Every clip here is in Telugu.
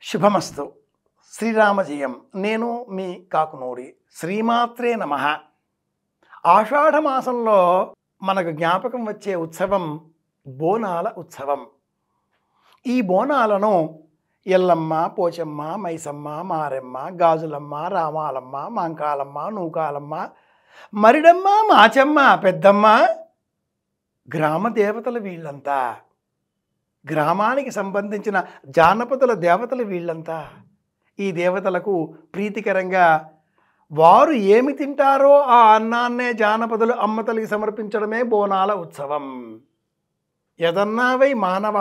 శుభమస్తు. శ్రీరామజయం. నేను మీ కాకునూరి. శ్రీమాత్రే నమః. ఆషాఢ మాసంలో మనకు జ్ఞాపకం వచ్చే ఉత్సవం బోనాల ఉత్సవం. ఈ బోనాలను ఎల్లమ్మ, పోచమ్మ, మైసమ్మ, మారెమ్మ, గాజులమ్మ, రామాలమ్మ, మాంకాలమ్మ, నూకాలమ్మ, మరిడమ్మ, మాచమ్మ, పెద్దమ్మ, గ్రామ దేవతలు వీళ్ళంతా. గ్రామానికి సంబంధించిన జానపదుల దేవతలు వీళ్ళంతా. ఈ దేవతలకు ప్రీతికరంగా వారు ఏమి తింటారో ఆ అన్నాన్నే జానపదులు అమ్మతలికి సమర్పించడమే బోనాల ఉత్సవం. యదన్నావై మానవ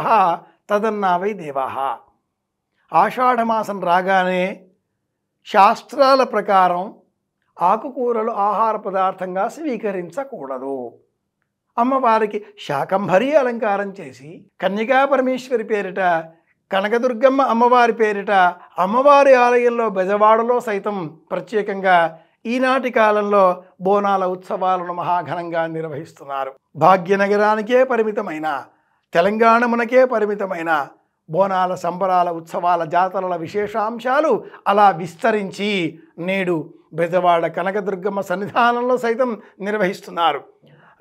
తదన్నావై దేవా. ఆషాఢమాసం రాగానే శాస్త్రాల ప్రకారం ఆకుకూరలు ఆహార పదార్థంగా స్వీకరించకూడదు. అమ్మవారికి శాకంభరీ అలంకారం చేసి కన్యకా పరమేశ్వరి పేరిట, కనకదుర్గమ్మ అమ్మవారి పేరిట అమ్మవారి ఆలయంలో బెజవాడలో సైతం ప్రత్యేకంగా ఈనాటి కాలంలో బోనాల ఉత్సవాలను మహాఘనంగా నిర్వహిస్తున్నారు. భాగ్యనగరానికే పరిమితమైన, తెలంగాణమునకే పరిమితమైన బోనాల సంబరాల ఉత్సవాల జాతరల విశేషాంశాలు అలా విస్తరించి నేడు బెజవాడ కనకదుర్గమ్మ సన్నిధానంలో సైతం నిర్వహిస్తున్నారు.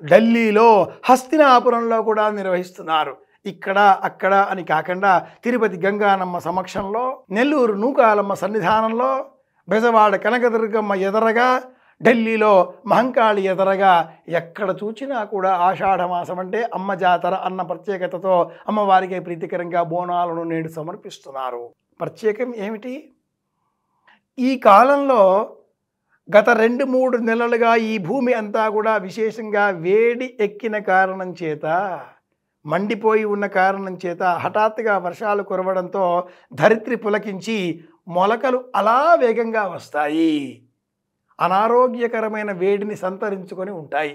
ఢిల్లీలో, హస్తినాపురంలో కూడా నిర్వహిస్తున్నారు. ఇక్కడ అక్కడ అని కాకుండా తిరుపతి గంగానమ్మ సమక్షంలో, నెల్లూరు నూకాలమ్మ సన్నిధానంలో, బెజవాడ కనకదుర్గమ్మ ఎదరగా, ఢిల్లీలో మహంకాళి ఎదరగా ఎక్కడ చూచినా కూడా ఆషాఢమాసం అంటే అమ్మ జాతర అన్న ప్రత్యేకతతో అమ్మవారికి ప్రీతికరంగా బోనాలను నేడు సమర్పిస్తున్నారు. ప్రత్యేకం ఏమిటి? ఈ కాలంలో గత 2-3 నెలలుగా ఈ భూమి అంతా కూడా విశేషంగా వేడి ఎక్కిన కారణం చేత, మండిపోయి ఉన్న కారణం చేత హఠాత్తుగా వర్షాలు కురవడంతో ధరిత్రి పులకించి మొలకలు అలా వేగంగా వస్తాయి. అనారోగ్యకరమైన వేడిని సంతరించుకొని ఉంటాయి.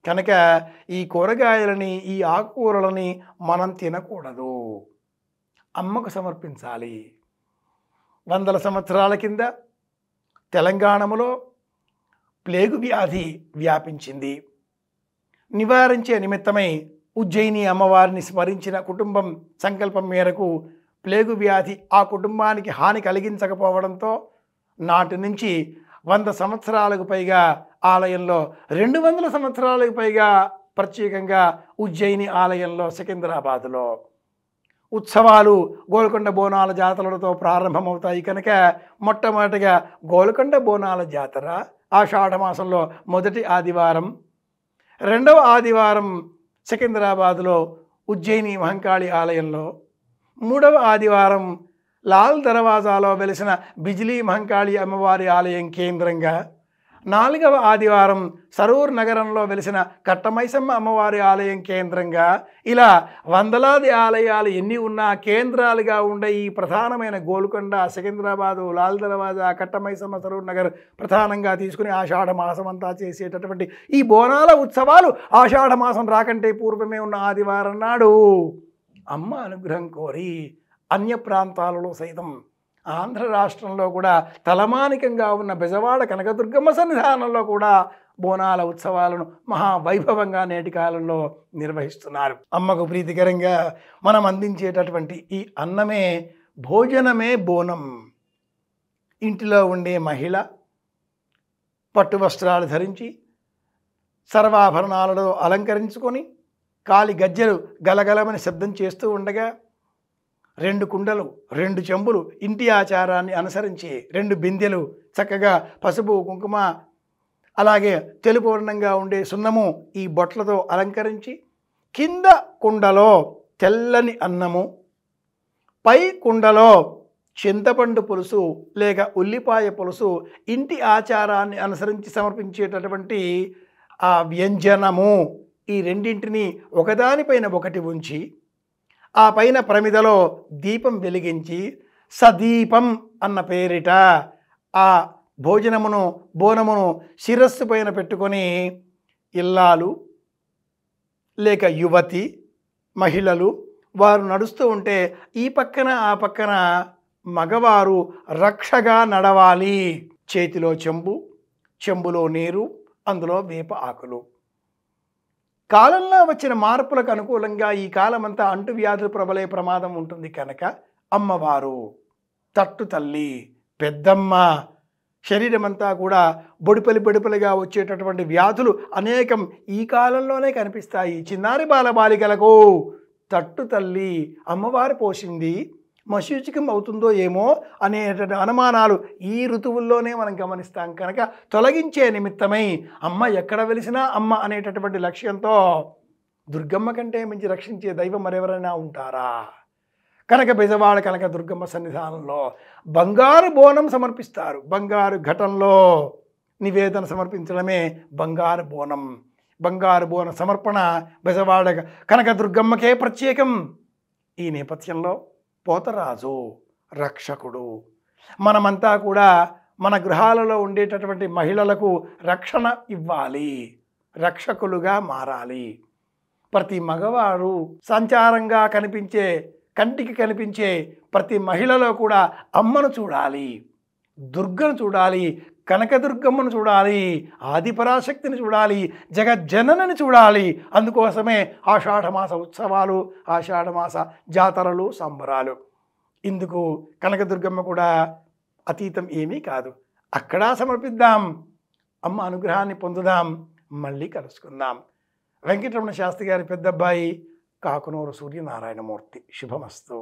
కనుక ఈ కూరగాయలని, ఈ ఆకుకూరలని మనం తినకూడదు, అమ్మకు సమర్పించాలి. 100 సంవత్సరాల కింద తెలంగాణలో ప్లేగు వ్యాధి వ్యాపించింది. నివారించే నిమిత్తమై ఉజ్జయిని అమ్మవారిని స్మరించిన కుటుంబం సంకల్పం మేరకు ప్లేగు వ్యాధి ఆ కుటుంబానికి హాని కలిగించకపోవడంతో నాటి నుంచి 100 సంవత్సరాలకు పైగా ఆలయంలో, 200 సంవత్సరాలకు పైగా ప్రత్యేకంగా ఉజ్జయిని ఆలయంలో సికింద్రాబాదులో ఉత్సవాలు గోల్కొండ బోనాల జాతరలతో ప్రారంభమవుతాయి. కనుక మొట్టమొదటిగా గోల్కొండ బోనాల జాతర ఆషాఢమాసంలో మొదటి ఆదివారం, రెండవ ఆదివారం సికింద్రాబాదులో ఉజ్జయిని మహంకాళి ఆలయంలో, మూడవ ఆదివారం లాల్ దర్వాజాలో వెలిసిన బిజిలీ మహంకాళి అమ్మవారి ఆలయం కేంద్రంగా, 4వ ఆదివారం సరూర్ నగరంలో వెలిసిన కట్టమైసమ్మ అమ్మవారి ఆలయం కేంద్రంగా, ఇలా వందలాది ఆలయాలు ఎన్ని ఉన్నా కేంద్రాలుగా ఉండే ఈ ప్రధానమైన గోల్కొండ, సికింద్రాబాదు, లాల్ దర్వాజా, కట్టమైసమ్మ, సరూర్ నగర్ ప్రధానంగా తీసుకుని ఆషాఢ మాసం అంతా చేసేటటువంటి ఈ బోనాల ఉత్సవాలు ఆషాఢ మాసం రాకంటే పూర్వమే ఉన్న ఆదివారం నాడు అమ్మ అనుగ్రహం కోరి అన్య ప్రాంతాలలో సైతం, ఆంధ్ర రాష్ట్రంలో కూడా తలమానికంగా ఉన్న బెజవాడ కనకదుర్గమ్మ సన్నిధానంలో కూడా బోనాల ఉత్సవాలను మహావైభవంగా నేటి కాలంలో నిర్వహిస్తున్నారు. అమ్మకు ప్రీతికరంగా మనం అందించేటటువంటి ఈ అన్నమే, భోజనమే బోనం. ఇంటిలో ఉండే మహిళ పట్టు వస్త్రాలు ధరించి, సర్వాభరణాలలో అలంకరించుకొని, కాలి గజ్జెలు గలగలమని శబ్దం చేస్తూ ఉండగా 2 కుండలు, 2 చెంబులు, ఇంటి ఆచారాన్ని అనుసరించి 2 బిందెలు చక్కగా పసుపు, కుంకుమ, అలాగే తెలుపు వర్ణంగా ఉండే సున్నము ఈ బొట్లతో అలంకరించి, కింద కుండలో తెల్లని అన్నము, పై కుండలో చింతపండు పులుసు లేక ఉల్లిపాయ పులుసు, ఇంటి ఆచారాన్ని అనుసరించి సమర్పించేటటువంటి ఆ వ్యంజనము, ఈ రెండింటిని ఒకదానిపైన ఒకటి ఉంచి ఆ పైన ప్రమిదలో దీపం వెలిగించి సదీపం అన్న పేరిట ఆ భోజనమును, బోనమును శిరస్సు పైన పెట్టుకొని ఇల్లాలు లేక యువతి, మహిళలు వారు నడుస్తూ ఉంటే ఈ పక్కన ఆ పక్కన మగవారు రక్షగా నడవాలి. చేతిలో చెంబు, చెంబులో నీరు, అందులో వేప ఆకులు. కాలంలో వచ్చిన మార్పులకు అనుకూలంగా ఈ కాలమంతా అంటువ్యాధులు ప్రబలే ప్రమాదం ఉంటుంది కనుక అమ్మవారు తట్టు తల్లి పెద్దమ్మ. శరీరమంతా కూడా బొడిపలిగా వచ్చేటటువంటి వ్యాధులు అనేకం ఈ కాలంలోనే కనిపిస్తాయి. చిన్నారి బాలబాలికలకు తట్టు తల్లి అమ్మవారు పోసింది, మశూచికం అవుతుందో ఏమో అనేటువంటి అనుమానాలు ఈ ఋతువుల్లోనే మనం గమనిస్తాం కనుక తొలగించే నిమిత్తమై అమ్మ ఎక్కడ వెలిసినా అమ్మ అనేటటువంటి లక్ష్యంతో దుర్గమ్మ కంటే మించి రక్షించే దైవం మరెవరైనా ఉంటారా? కనుక బెజవాడ కనక దుర్గమ్మ సన్నిధానంలో బంగారు బోనం సమర్పిస్తారు. బంగారు ఘటంలో నివేదన సమర్పించడమే బంగారు బోనం. బంగారు బోన సమర్పణ బెజవాడ కనక దుర్గమ్మకే ప్రత్యేకం. ఈ నేపథ్యంలో పోతరాజు రక్షకుడు. మనమంతా కూడా మన గృహాలలో ఉండేటటువంటి మహిళలకు రక్షణ ఇవ్వాలి, రక్షకులుగా మారాలి. ప్రతి మగవారు సంచారంగా కనిపించే, కంటికి కనిపించే ప్రతి మహిళలో కూడా అమ్మను చూడాలి, దుర్గను చూడాలి, కనకదుర్గమ్మను చూడాలి, ఆదిపరాశక్తిని చూడాలి, జగజ్జనని చూడాలి. అందుకోసమే ఆషాఢమాస ఉత్సవాలు, ఆషాఢమాస జాతరలు, సంబరాలు. ఇందుకు కనకదుర్గమ్మ కూడా అతీతం ఏమీ కాదు. అక్కడ సమర్పిద్దాం, అమ్మ అనుగ్రహాన్ని పొందుదాం. మళ్ళీ కలుసుకుందాం. వెంకటరమణ శాస్త్రి గారి పెద్దబ్బాయి కాకునూరు సూర్యనారాయణమూర్తి. శుభమస్తు.